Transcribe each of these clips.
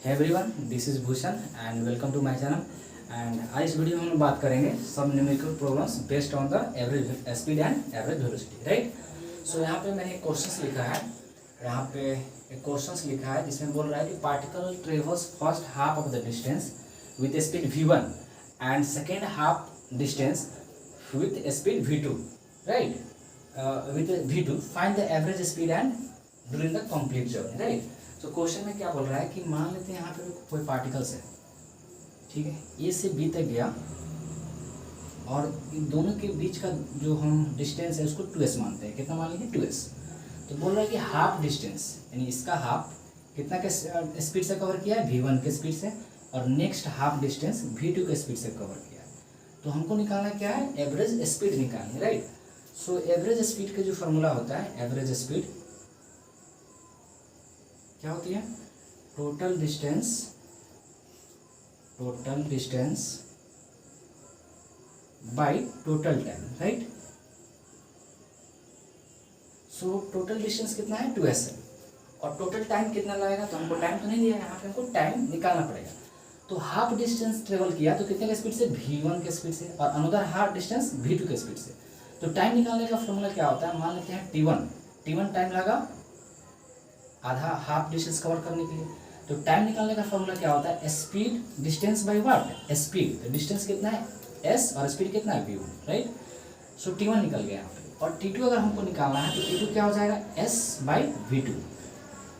Hey everyone, this is Bhushan and welcome to my channel. And आज इस video में हम बात करेंगे सब numerical problems based on the average speed and average velocity, right. So यहाँ पे मैंने एक क्वेश्चंस लिखा है। यहाँ पे एक क्वेश्चंस लिखा है जिसमें बोल रहा है कि particle travels first half of the distance with speed v1 and second half distance with speed v2, right. With v2 find the average speed and during the complete journey, right. तो question में क्या बोल रहा है कि मान लेते हैं यहाँ पे कोई पार्टिकल्स है, ठीक है, ए से बी तक गया और इन दोनों के बीच का जो हम डिस्टेंस है उसको 2s मानते हैं। कितना मान लीजिए 2s। तो बोल रहा है कि हाफ डिस्टेंस यानी इसका हाफ कितना के स्पीड से कवर किया है, v1 के स्पीड से, और नेक्स्ट हाफ डिस्टेंस v2 के स्पीड से कवर किया है। तो हमको निकालना क्या है, एवरेज स्पीड निकालनी है, राइट। सो एवरेज स्पीड का जो फॉर्मूला होता है, एवरेज स्पीड क्या होती है, total distance by total time, right. So total distance कितना है 2s है, और टोटल टाइम कितना लगेगा, तो हमको टाइम तो नहीं दिया है, यहाँ पे हमको टाइम निकालना पड़ेगा। तो हाफ डिस्टेंस ट्रेवल किया तो कितने के स्पीड से, v1 के स्पीड से, और अनदर हाफ डिस्टेंस v2 के स्पीड से। तो टाइम निकालने का फॉर्मूला क्या होता है, मान लेते हैं t1 टाइम लगा आधा हाफ डिस्टेंस कवर करने के लिए। तो टाइम निकालने का फॉर्मूला क्या होता है, speed distance by what, speed. तो डिस्टेंस कितना है s और स्पीड कितना है v1, राइट। सो t1 निकल गया यहाँ पे, और t2 अगर हमको निकालना है तो t2 क्या हो जाएगा, s बाई v2।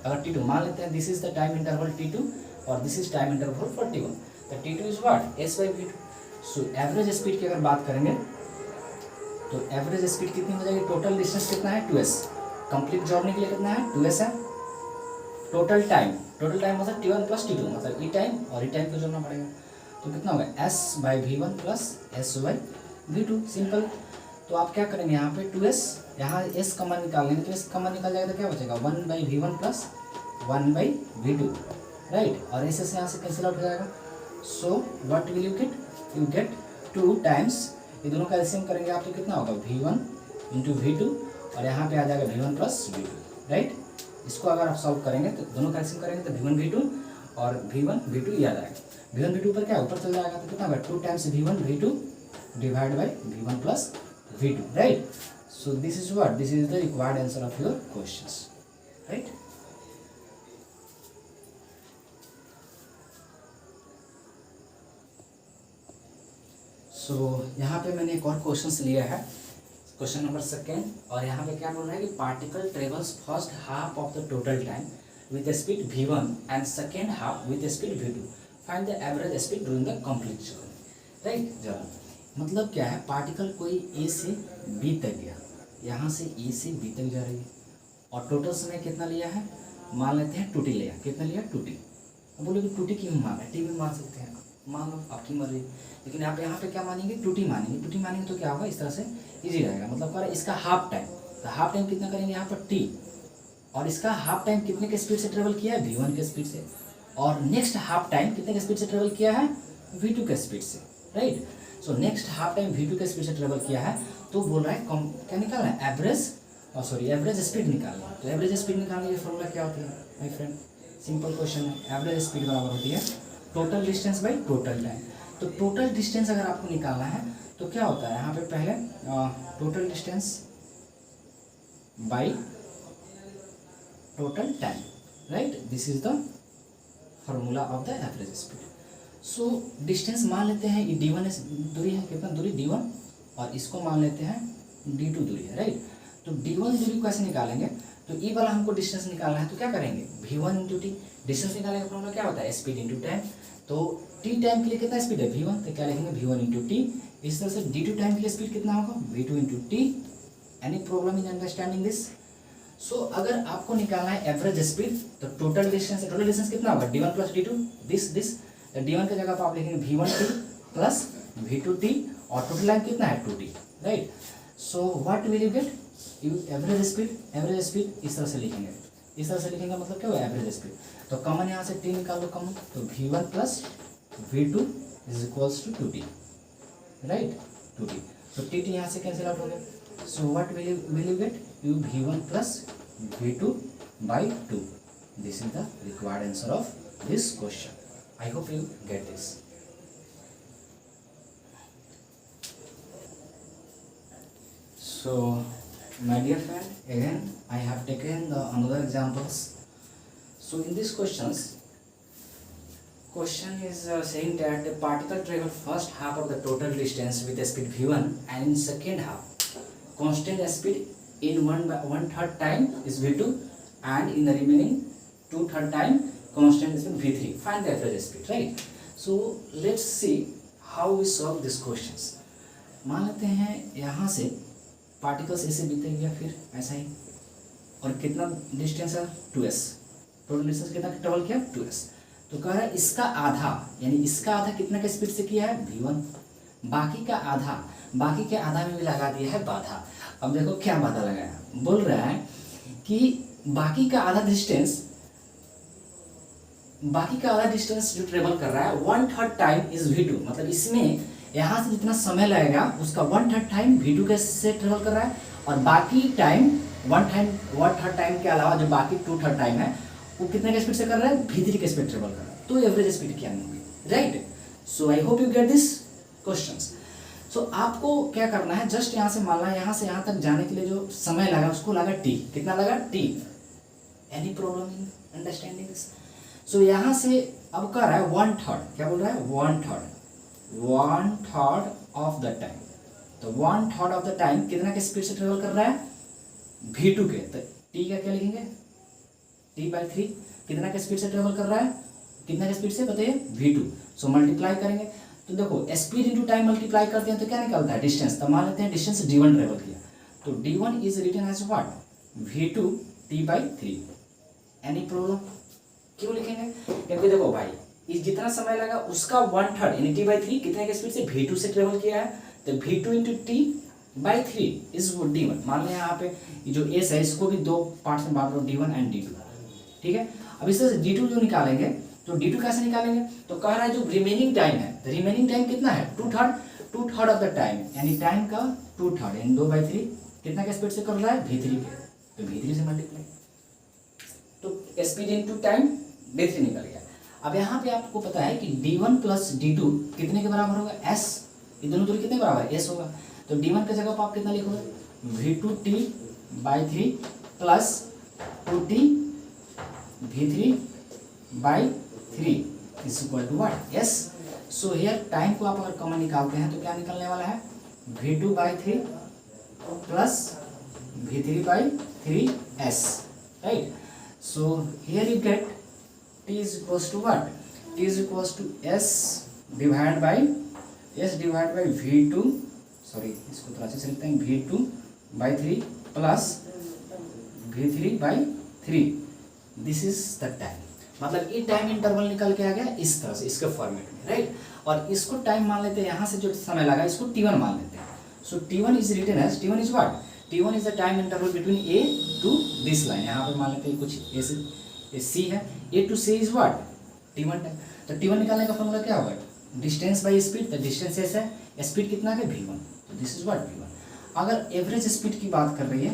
अगर t2 मान लेते हैं, this is the time interval t2 और this is time interval for t1, तो t2 is what, s by v2। So average speed की अगर बात करेंगे तो एवरेज स्पीड कितनी हो जाएगी, टोटल डिस्टेंस कितना है 2s, कंप्लीट जर्नी के लिए कितना है 2s है। टोटल टाइम मतलब t1 प्लस t2, मतलब ई टाइम और ई टाइम को जोड़ना पड़ेगा। तो कितना होगा, s by v1 plus s by v2, simple. तो आप क्या करेंगे, यहाँ पे 2s, यहाँ s कॉमन निकाल लेंगे, तो s कॉमन निकाल जाएगा तो क्या बचेगा, 1 by v1 plus 1 by v2, right. और s यहाँ से कैंसिल आउट हो जाएगा। सो what will you gate 2 times, ये दोनों का एलसीएम करेंगे आप तो कितना होगा, v1 इंटू v2, और यहाँ पे आ जाएगा v1 प्लस v2, राइट। इसको अगर आप सॉल्व करेंगे तो दोनों का एलसीएम करेंगे तो v1 v2 और v1 v2 याद आएगा। v1 v2 पर क्या ऊपर चल जाएगा तो कितना होगा, 2 times v1 v2 divide by v1 plus v2, right. So this is what, this is the required answer of your questions, right. So यहाँ पे मैंने एक और क्वेश्चन लिया है, क्वेश्चन नंबर 2, और यहाँ पे क्या बोल रहा है कि particle travels first half of the total time with speed v1 and second half with speed v2, find the average speed during the complete journey, right. Journey मतलब क्या है, पार्टिकल कोई a से b तक गया, यहाँ से a से b तक जा रही है, और टोटल समय कितना लिया है, मान लेते हैं 2t लिया, कितना लिया 2t। अब बोले कि 2t क्यों मान है, t भी मान सकते हैं, मान लो आपकी मर्जी, लेकिन आप यहाँ पे क्या मानेंगे, 2t मानेंगे। 2t मानेंगे तो क्या होगा, इस तरह से इजी रहेगा, मतलब क्या है, इसका हाफ टाइम, तो हाफ टाइम कितना करेंगे यहाँ पर t, और इसका हाफ टाइम कितने के स्पीड से ट्रेवल किया है, v1 के स्पीड से, और नेक्स्ट हाफ टाइम कितने के स्पीड से ट्रेवल किया है, v2 के स्पीड से, right. So next half time v2 के स्पीड से ट्रेवल किया है, तो बोल रहा है क्या निकालना है, एवरेज स्पीड निकालना है। तो एवरेज स्पीड निकालने की फॉर्मूला क्या होती है माय फ्रेंड, सिंपल क्वेश्चन है, एवरेज स्पीड बराबर होती है total distance by total time. तो टोटल डिस्टेंस अगर आपको निकालना है तो क्या होता है, यहाँ पे पहले total distance by total time, right. This is the formula of the average speed. So distance मान लेते हैं ये d1 दूरी है, कितना दूरी d1, और इसको मान लेते हैं d2 दूरी है, राइट। तो d1 दूरी को कैसे निकालेंगे, तो ई वाला हमको डिस्टेंस निकालना है, तो क्या करेंगे, v1 इंटू टी, डिस्टेंस निकालने का फॉर्मूला क्या होता है, स्पीड इंटू टाइम। तो t टाइम के लिए कितना स्पीड है, v1, तो क्या लिखेंगे v1 इंटू टी। इस तरह से d2 टाइम के लिए स्पीड कितना होगा, v2 into T. Any problem in understanding this. So अगर आपको निकालना है एवरेज स्पीड, तो टोटल डिस्टेंस कितना होगा, d1 plus d2, this d1 की जगह पर आप लिखेंगे v1t प्लस v2t, और टोटल टाइम कितना है 2t, right. So what will you gate, average speed इस तरह से लिखेंगे, मतलब क्या हुआ, एवरेज स्पीड। तो कॉमन यहाँ से t निकाल लो कॉमन, तो v1 plus v2 is equals to 2t, right, 2t। तो t यहाँ से कैंसिल आउट हो गया। So what will you get, v1 plus v2 by 2, this is the required answer of this question. I hope you get this. So my dear friend, again I have taken the another examples. So in these questions, question is saying that the particle travel first half of the total distance with a speed v1 and in second half constant speed in 1/3 time is v2 and in the remaining 2/3 time constant speed v3. Find the average speed, right? So let's see how we solve these questions. मान लेते हैं यहाँ से particles ऐसे बीते गया, फिर ऐसा ही, और कितना डिस्टेंस है 2s, टोटल डिस्टेंस कितना ट्रेवल किया 2s। तो कह रहा है इसका आधा, यानी इसका आधा कितना के स्पीड से किया है v1, बाकी का आधा, बाकी के आधा में भी लगा दिया है बाधा। अब देखो क्या बाधा लगाया, बोल रहा है कि बाकी का आधा डिस्टेंस जो ट्रेवल कर रहा है 1/3 टाइम इज v2, मतलब इसमें यहाँ से जितना समय लगेगा उसका 1/3 टाइम v2 के से ट्रेवल कर रहा है, और बाकी टाइम 1/3 टाइम के अलावा जो बाकी 2/3 टाइम है वो कितने के स्पीड से कर रहा है v3 के स्पीड ट्रेवल कर रहा है। तो एवरेज स्पीड क्या होगी, right? So I hope you get this questions. So आपको क्या करना है, जस्ट यहाँ से मान लो यहाँ से यहाँ तक जाने के लिए जो समय लगा उसको लगा t, कितना लगा t। Any problem in understanding this? So यहाँ से अब कर रहा है 1/3, क्या बोल रहा है 1/3 ऑफ द टाइम। तो 1/3 ऑफ द टाइम कितना के स्पीड से ट्रेवल कर रहा है v2 के, तो t का क्या लिखेंगे t/3, कितना के स्पीड से ट्रेवल कर रहा है, कितना के स्पीड से बताइए v2। सो मल्टीप्लाई करेंगे, तो देखो स्पीड इंटू टाइम मल्टीप्लाई करते हैं तो क्या निकलता है डिस्टेंस। तो मान लेते हैं डिस्टेंस d1 ट्रेवल किया, तो d1 is written as what v2 t/3। Any problem? क्यों लिखेंगे, क्योंकि देखो भाई इस जितना समय लगा उसका 1/3 यानी t/3 कितने के स्पीड से v2 से ट्रेवल किया है, तो v2 into t/3 is d1। मान लें यहाँ पे जो s है इसको भी दो पार्ट्स में बांट लो, d1 एंड d2, ठीक है। अब इस तरह से d2 जो निकालेंगे तो d2 कैसे निकालेंगे, तो कह रहा है जो रिमेनिंग टाइम है, तो रिमेनिंग टाइम कितना है 2/3 ऑफ द टाइम, यानी टाइम का 2/3 यानी 2/3 कितना के स्पीड से कर रहा है v3 के, तो v3 से मल्टीप्लाई, तो स्पीड इंटू टाइम v3 निकल गया। अब यहाँ पे आपको पता है कि d1 प्लस d2 कितने के बराबर होगा s, ये दोनों दूरी कितने के बराबर है s होगा। तो d1 की जगह पर आप कितना लिखोगे v2t/3 plus 2t v3/3 is equal to what s। So here time को आप अगर कॉमन निकालते हैं तो क्या निकलने वाला है v2/3 plus v3/3s, right. So here you get t is equals to what, t is equals to s divided by v2, sorry इसको थोड़ा सा लिखते हैं v2/3 plus v3/3, this is the time. मतलब ये टाइम इंटरवल निकल के आ गया इस तरह से, इसके फॉर्मेट में, राइट। और इसको टाइम मान लेते हैं, यहाँ से जो समय लगा इसको t1 मान लेते हैं। So t1 is written as, t1 is what, t1 is the time interval between a to this line, यहाँ पे मान लेते हैं कुछ a से c है, a to c is what t1 time. तो t1 निकालने का फॉर्मूला क्या होगा, डिस्टेंस बाय स्पीड, तो डिस्टेंस s है, स्पीड कितना है v1, तो दिस इज व्हाट v1। अगर एवरेज स्पीड की बात हो रही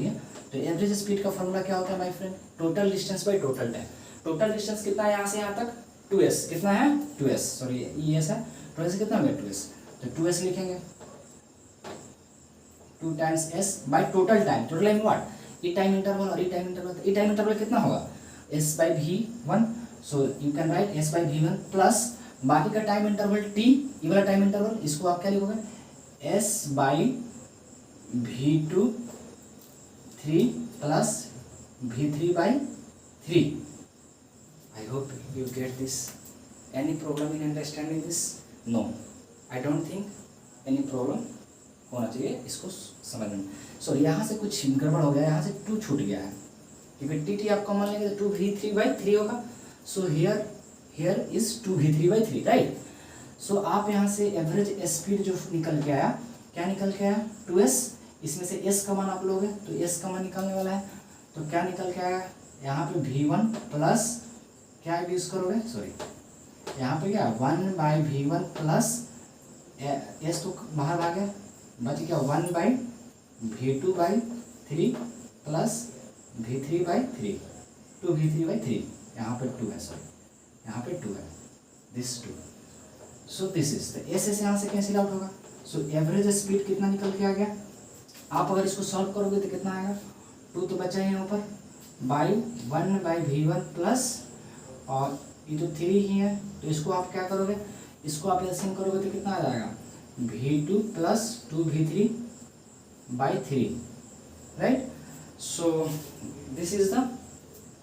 है तो एवरेज स्पीड का फॉर्मूला क्या होता है my friend, total distance by total time. Total distance कितना है यहाँ से यहाँ तक 2s, कितना है 2s, सॉरी ये s है, 2s कितना हो गया 2s, तो 2s लिखेंगे 2 times s bye total time. Total time what, ये टाइम इंटरवल और ये टाइम इंटरवल, तो ये टाइम इंटरवल कितना होगा s by v1, so you can write s by v1 plus बाकी का टाइम इंटरवल t, ये वाला टाइम इंटरवल, इसको आप क्या लिखोगे s by v2 3 plus v3/3। I hope you get this. Any problem in understanding this? No, I don't think any problem होना चाहिए इसको समझने में। सो यहाँ से कुछ गड़बड़ हो गया, यहाँ से 2 छूट गया है, क्योंकि टी टी आप कॉमन लेंगे तो 2v3/3 होगा। So here is 2v3/3, right. So आप यहाँ से एवरेज स्पीड जो निकल के आया, क्या निकल के आया 2s, इसमें से s का मान आप लोगे तो s का मान निकलने वाला है, तो क्या निकल के आएगा यहाँ पे v1 प्लस क्या यूज करोगे, सॉरी यहाँ पे क्या 1/v1 प्लस s तो बाहर आ गया, बच गया 1/v2/3 प्लस v3/3, 2v3/3, यहाँ पे 2 है, सॉरी यहाँ पे 2 है, this 2। So this is the S यहाँ से कैंसिल आउट होगा। सो एवरेज स्पीड कितना निकल के आ गया, आप अगर इसको सॉल्व करोगे तो कितना आएगा, 2 तो बचा है यहाँ पर, बाई 1/v1 प्लस, और ये तो 3 ही है, तो इसको आप क्या करोगे, इसको आप एलसीएम करोगे तो कितना आ जाएगा, v2 plus 2v3/3, right. So this is the,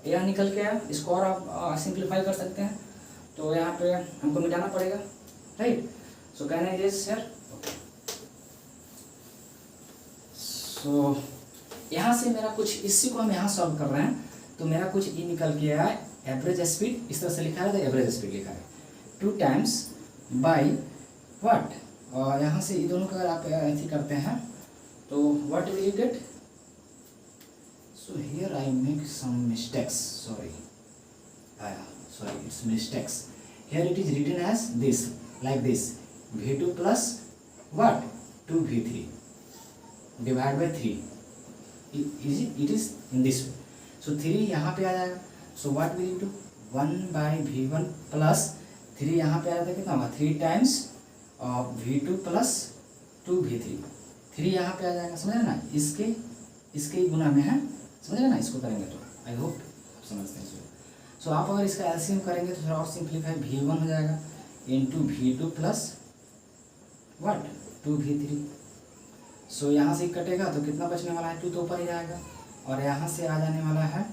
यह निकल के आया। इसको और आप सिंप्लीफाई कर सकते हैं, तो यहाँ पे हमको मिटाना पड़ेगा, राइट। सो कहना है सर, सो यहाँ से मेरा कुछ, इसी को हम यहाँ सॉल्व कर रहे हैं, तो मेरा कुछ ये निकल के आया है, एवरेज स्पीड इस तरह से लिखा है, तो एवरेज स्पीड लिखा है 2 टाइम्स बाई व्हाट, और यहाँ से ये दोनों का अगर आप ऐसे करते हैं तो what will you gate. So here I make some mistakes. Sorry, it's mistakes. Here it is written as this, like this: v2 plus what, 2v3 divided by 3. It is in this way. So 3 यहाँ पे आ जाएगा. So what will you do? 1/v1 plus 3 यहाँ पे आ जाता है, कितना होगा, 3 times v2 plus 2v3. 3 यहाँ पे आ जाएगा, समझ ना, इसके गुना में है, समझ रहे ना, इसको करेंगे तो आई होप समझते हैं इसको। सो आप अगर इसका एलसीएम करेंगे तो थोड़ा और सिंप्लीफाई, v1 हो जाएगा into v2 plus what, 2v3। सो यहाँ से कटेगा तो कितना बचने वाला है, 2 तो ऊपर ही जाएगा, और यहाँ से आ जाने वाला है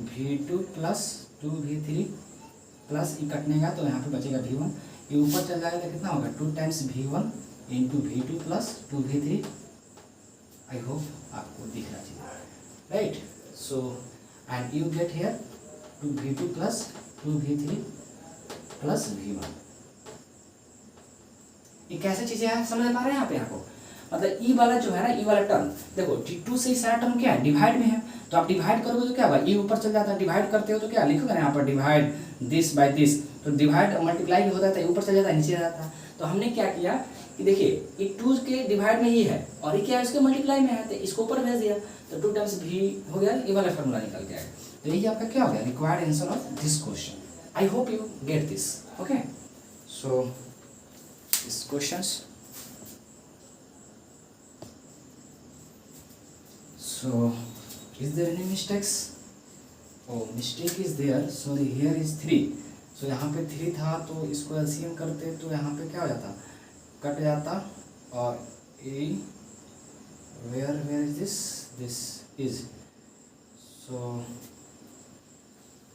v2 प्लस 2v3 प्लस ये कटने का, तो यहाँ पे बचेगा v1, ये ऊपर चल जाएगा तो कितना होगा, 2 times v1 into v2 plus 2v3। I hope आपको दिख रहा है, right? So and you get here 2v2 plus 2v3 plus v1। ये कैसे चीजें हैं, समझ पा रहे हैं यहाँ पे आपको, मतलब ई वाला जो है ना, ई वाला टर्म देखो, d2 से सारा टर्म क्या है, डिवाइड में है, तो आप डिवाइड करोगे तो क्या होगा, ई ऊपर चल जाता है, डिवाइड करते हो तो क्या लिखोगे ना यहाँ पर, डिवाइड दिस बाय दिस, तो डिवाइड मल्टीप्लाई हो जाता है, ऊपर चल जाता है, नीचे जाता है। तो हमने क्या किया कि देखिए ये 2 के डिवाइड में ही है, और ये क्या है, इसके मल्टीप्लाई में है, तो इसको ऊपर भेज दिया, तो 2 टाइम्स v हो गया, ये वाला फॉर्मूला निकल के आएगा। तो यही आपका क्या हो गया, required answer of this question. I hope you get this, okay. So this questions, so is there any mistakes, o mistake is there, sorry here is 3। सो यहाँ पे 3 था, तो इसको एलसीएम करते तो यहाँ पे क्या हो जाता, कट जाता, और ए where is this is, so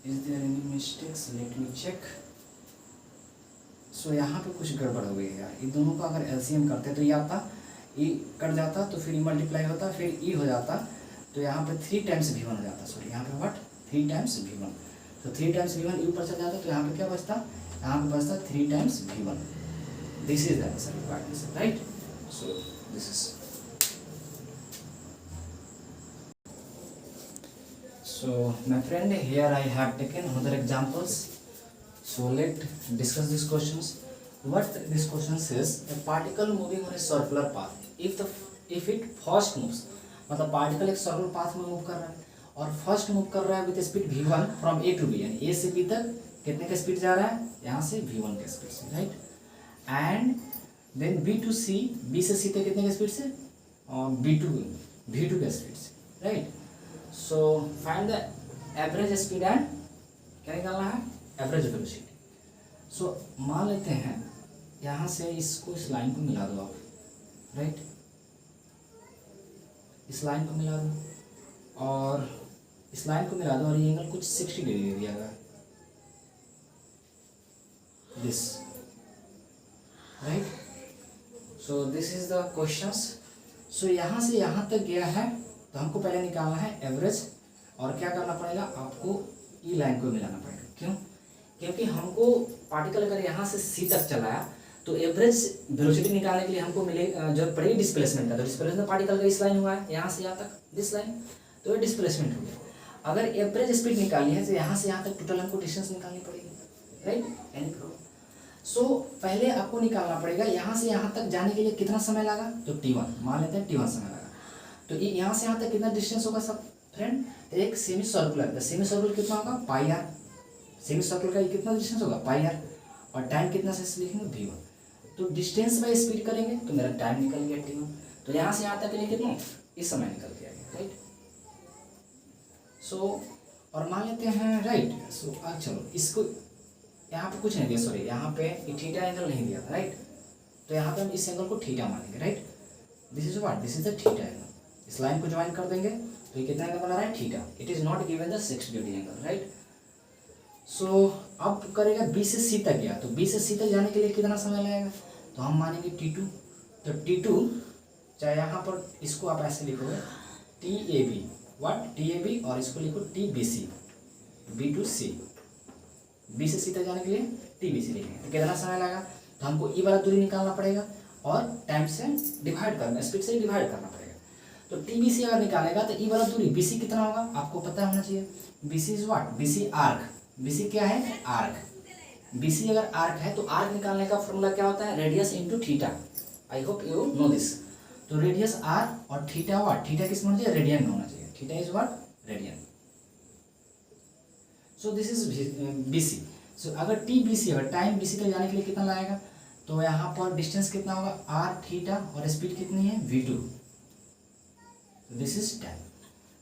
is there any mistakes, let me check। so यहाँ पे कुछ गड़बड़ हो गई है यार, इन दोनों का अगर एलसीएम करते तो ये आता, ई कट जाता, तो फिर मल्टीप्लाई होता, फिर ई हो जाता, तो यहाँ पे 3 टाइम्स v1 हो जाता, सॉरी यहाँ पे व्हाट, 3 टाइम्स v1, तो 3 टाइम्स v1 ई ऊपर चल जाता, तो यहाँ पे क्या बचता, यहाँ पे बचता 3 times v1। This is the answer, required answer, right. So this is, so my friend, here I have taken another examples, so let discuss these questions। what this question says, a particle moving on a circular path, if it first moves, मतलब particle एक circular path में move कर रहा है, और first move कर रहा है with speed v1 from a to b, यानी a से b तक कितने का स्पीड जा रहा है, यहाँ से v1 के स्पीड से, right. And then b to c, b से c तक कितने के स्पीड से, और v2 के स्पीड से, right. So find the average speed and क्या निकालना है, एवरेज वेलोसिटी। सो मान लेते हैं यहाँ से इसको, इस लाइन को मिला दो आप, राइट, इस लाइन को मिला दो, और इस लाइन को मिला दो, और ये एंगल कुछ 60 डिग्री दिया गया, this, right. So this is the questions. So यहाँ से यहाँ तक गया है, तो हमको पहले निकालना है एवरेज, और क्या करना पड़ेगा, आपको ई लाइन को मिलाना पड़ेगा। क्यों, क्योंकि हमको पार्टिकल अगर यहाँ से सी तक चलाया, तो एवरेज वेलोसिटी निकालने के लिए हमको मिले जरूरत पड़ेगी डिस्प्लेसमेंट का, तो डिस्प्लेसमेंट पार्टिकल का इस लाइन हुआ है, यहाँ से यहाँ तक दिस लाइन, तो ये डिस्प्लेसमेंट हो गया। अगर एवरेज स्पीड निकालनी है तो यहाँ से यहाँ तक टोटल हमको डिस्टेंस निकालनी पड़ेगी, राइट, एनी प्रॉब्लम। सो पहले आपको निकालना पड़ेगा यहाँ से यहाँ तक जाने के लिए कितना समय लगा, तो t1 मान लेते हैं, t1 समय लगा, तो यहाँ से यहाँ तक कितना डिस्टेंस होगा सब, फ्रेंड एक सेमी सर्कुलर, सेमी सर्कुलर कितना होगा पाई आर, सेमी सर्कुलर का कितना डिस्टेंस होगा पाई आर, और टाइम कितना से लिखेंगे v1। तो डिस्टेंस बाय स्पीड करेंगे तो मेरा टाइम निकल गया t1। तो यहाँ से यहाँ तक के लिए कितना इस समय निकल गया, राइट। सो और मान लेते हैं, राइट। सो चलो इसको यहाँ पे कुछ नहीं दिया, सॉरी यहाँ पे थीटा एंगल नहीं दिया था, राइट। तो यहाँ पे हम इस एंगल को थीटा मानेंगे, right. This is what, this is the theta angle. इस लाइन को ज्वाइन कर देंगे तो ये कितना एंगल बना रहा है theta. It is not given the 6 degree angle, right. So अब करेगा बी से सी तक गया, तो बी से सी तक जाने के लिए कितना समय लगेगा, तो हम मानेंगे t2। तो t2 चाहे यहाँ पर इसको आप ऐसे लिखोगे TAB, व्हाट TAB, और इसको लिखो TBC, B to C, B से सी तक जाने के लिए TBC लिखेंगे। तो कितना समय लगेगा, तो हमको ई वाला दूरी निकालना पड़ेगा और टाइम से डिवाइड करना, स्पीड से डिवाइड करना पड़ेगा। तो TBC अगर निकालेगा तो ई वाला दूरी BC कितना होगा आपको पता होना चाहिए। BC is what, BC arc, BC क्या है आर्क। BC अगर आर्क है तो आर्क निकालने का फॉर्मूला क्या होता है, radius into theta. I hope you know this. तो रेडियस आर और थीटा व्हाट, थीटा किस में होना चाहिए, रेडियन में होना चाहिए। Theta is what, radian. So this is BC। सो अगर TBC, अगर टाइम BC तक जाने के लिए कितना लगेगा, तो यहाँ पर डिस्टेंस कितना होगा r थीटा और स्पीड कितनी है v2। This is time.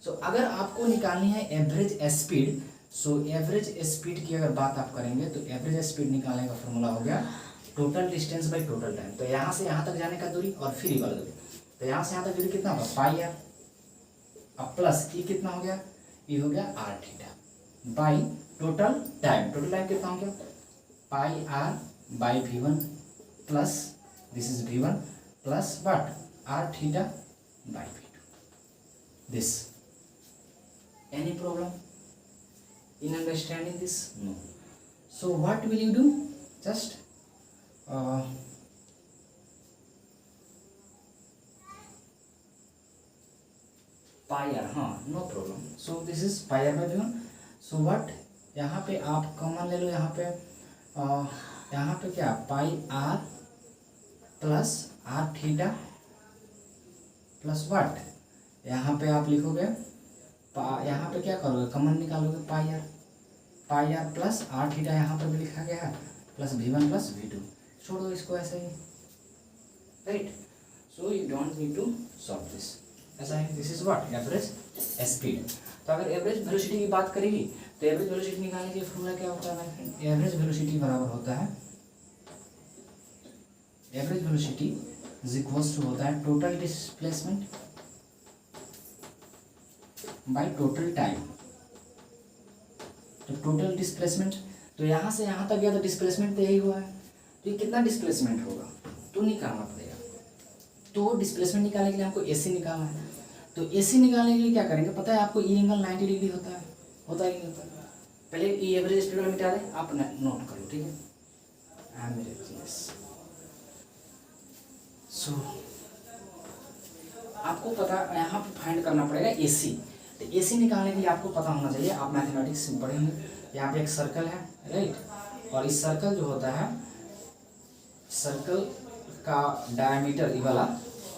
सो अगर आपको निकालनी है average speed, so average speed की अगर बात आप करेंगे तो एवरेज स्पीड निकालने का फॉर्मूला हो गया total distance by total time. तो यहाँ से यहाँ तक जाने का दूरी और फिर वाला दूरी, तो यहाँ से यहाँ तक दूरी कितना होगा पाई आर, अब प्लस ई कितना हो गया, ई हो गया r theta by total time. Total time कितना हो गया pi R by v1 plus this is v1 plus what r theta by v2। This any problem in understanding this? No. So what will you do? Just pi r, हाँ no problem. So this is pi r by v1. So what, यहाँ पे आप common ले लो, यहाँ पे क्या पाई r plus r theta plus what, यहाँ पे आप लिखोगे यहाँ पे क्या करोगे कॉमन निकालोगे पाई आर प्लस r थीटा, यहाँ पर भी लिखा गया है प्लस v1 प्लस v2। छोड़ दो इसको ऐसे ही, right. So you don't need to solve this, ऐसा है। This is what average speed. तो अगर एवरेज वेलोसिटी की बात करेगी तो एवरेज वेलोसिटी निकालने के लिए फॉर्मूला क्या होता है, एवरेज वेलोसिटी बराबर होता है, average velocity is equals to होता है total displacement by total time. तो टोटल डिस्प्लेसमेंट, तो यहाँ से यहाँ तक गया तो डिस्प्लेसमेंट तो यही हुआ है, तो ये कितना डिस्प्लेसमेंट होगा तो निकालना पड़ेगा। तो डिस्प्लेसमेंट निकालने के लिए हमको AC निकालना है। तो AC निकालने के लिए क्या करेंगे पता है आपको, ई एंगल 90 डिग्री होता है ही नहीं होता। पहले ई एवरेज स्पीड वाला मिटा दें, आप नोट करो, ठीक है। सो आपको पता यहाँ पे फाइंड करना पड़ेगा AC। तो AC निकालने के लिए आपको पता होना चाहिए, आप मैथमेटिक्स में पढ़ेंगे। यहाँ पे एक सर्कल है, राइट, और इस सर्कल जो होता है, सर्कल का डायमीटर ये वाला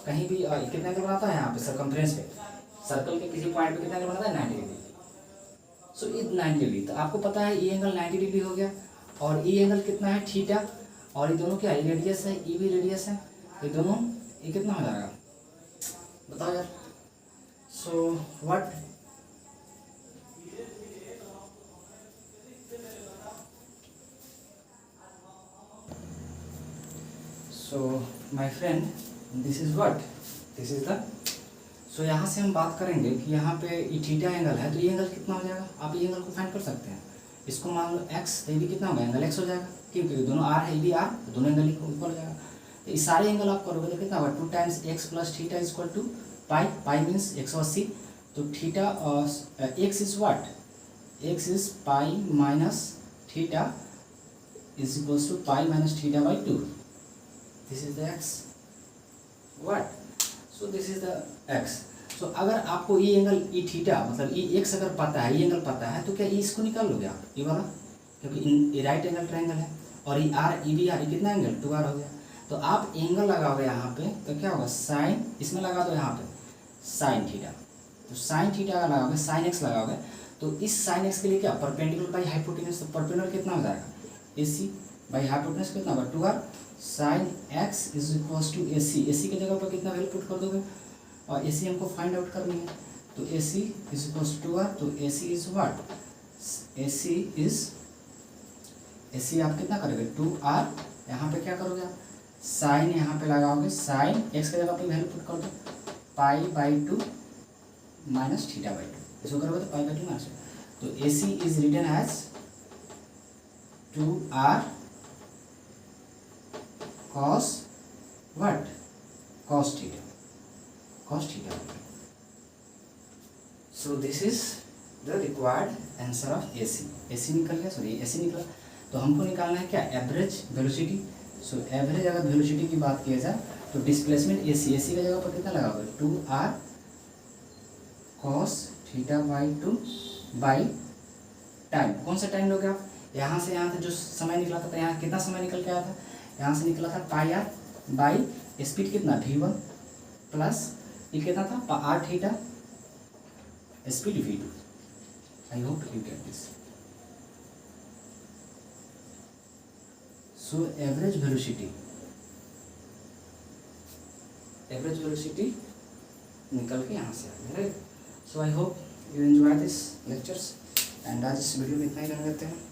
कहीं भी कितना एंगल बनाता है, यहाँ पे सर्कमफ्रेंस पे सर्कल के किसी पॉइंट पे कितना एंगल बनाता है 90 डिग्री। सो ये 90 डिग्री, तो आपको पता है ये एंगल 90 डिग्री हो गया, और ये एंगल कितना है थीटा, और ये दोनों क्या है रेडियस है, ये भी रेडियस है, ये दोनों ये कितना हो जाएगा बताओ यार। So what, so my friend this is what, this is the, so यहाँ से हम बात करेंगे कि यहाँ पे ये थीटा एंगल है, तो ये एंगल कितना हो जाएगा, आप ये एंगल को फाइंड कर सकते हैं। इसको मान लो x, तो ये भी कितना होगा एंगल x हो जाएगा, क्योंकि दोनों r है, ये भी r, तो दोनों एंगल इक्वल हो जाएगा। तो ये सारे एंगल आप करोगे तो कितना होगा 2 times x plus theta is equal to pi, pi means 180। तो theta x is what, x is pi minus theta is equals to pi minus theta by 2। This is the x what, so this is the x। सो अगर आपको ये angle E theta मतलब ई x अगर पता है, ये एंगल पता है, तो क्या ई इसको निकाल लोगे आप ये वाला, क्योंकि ये राइट एंगल ट्रायंगल है, और ये आर ई भी आर, ये कितना एंगल 2r हो गया। तो आप एंगल लगाओगे यहाँ पे तो क्या होगा साइन, इसमें लगा दो यहाँ पे साइन थीटा, तो साइन थीटा का लगाओगे, साइन एक्स लगाओगे, तो इस साइन एक्स के लिए क्या परपेंडिकुलर बाई हाइपोटेन्यूज, तो परपेंडिकुलर कितना हो जाएगा ए सी बाई हाइपोटेन्यूज कितना होगा 2r sine X is equals to A C. A C की जगह पर कितना वैल्यू पुट कर दोगे, और ए सी हमको फाइंड आउट करनी है, तो A C is equals to 2r, तो A C is what, A C is, A C आप कितना करोगे 2r, यहाँ पे क्या करोगे आप साइन यहाँ पे लगाओगे, साइन एक्स की जगह पे वैल्यू पुट कर दो π/2 माइनस थीटा बाई 2, इसको करोगे तो π/2 माइनस, तो A C is written as 2r cos what, cos theta, cos theta. So this is the required answer of AC. AC निकल गया, सॉरी AC निकला, तो हमको निकालना है क्या एवरेज वेलोसिटी। सो एवरेज अगर वेलोसिटी की बात किया जाए तो डिस्प्लेसमेंट AC, AC की जगह पर कितना लगाओगे 2r cos theta by 2 by time, कौन सा टाइम लोगे आप, यहाँ से यहाँ तक जो समय निकला था, यहाँ कितना समय निकल के आया था, यहाँ से निकला था πr बाई स्पीड कितना v1 प्लस ये कितना था r theta speed v2। I hope you get this. So average velocity निकल के यहाँ से आ गया, right. So I hope you enjoy this lectures, and आज इस वीडियो में इतना ही रहने देते हैं।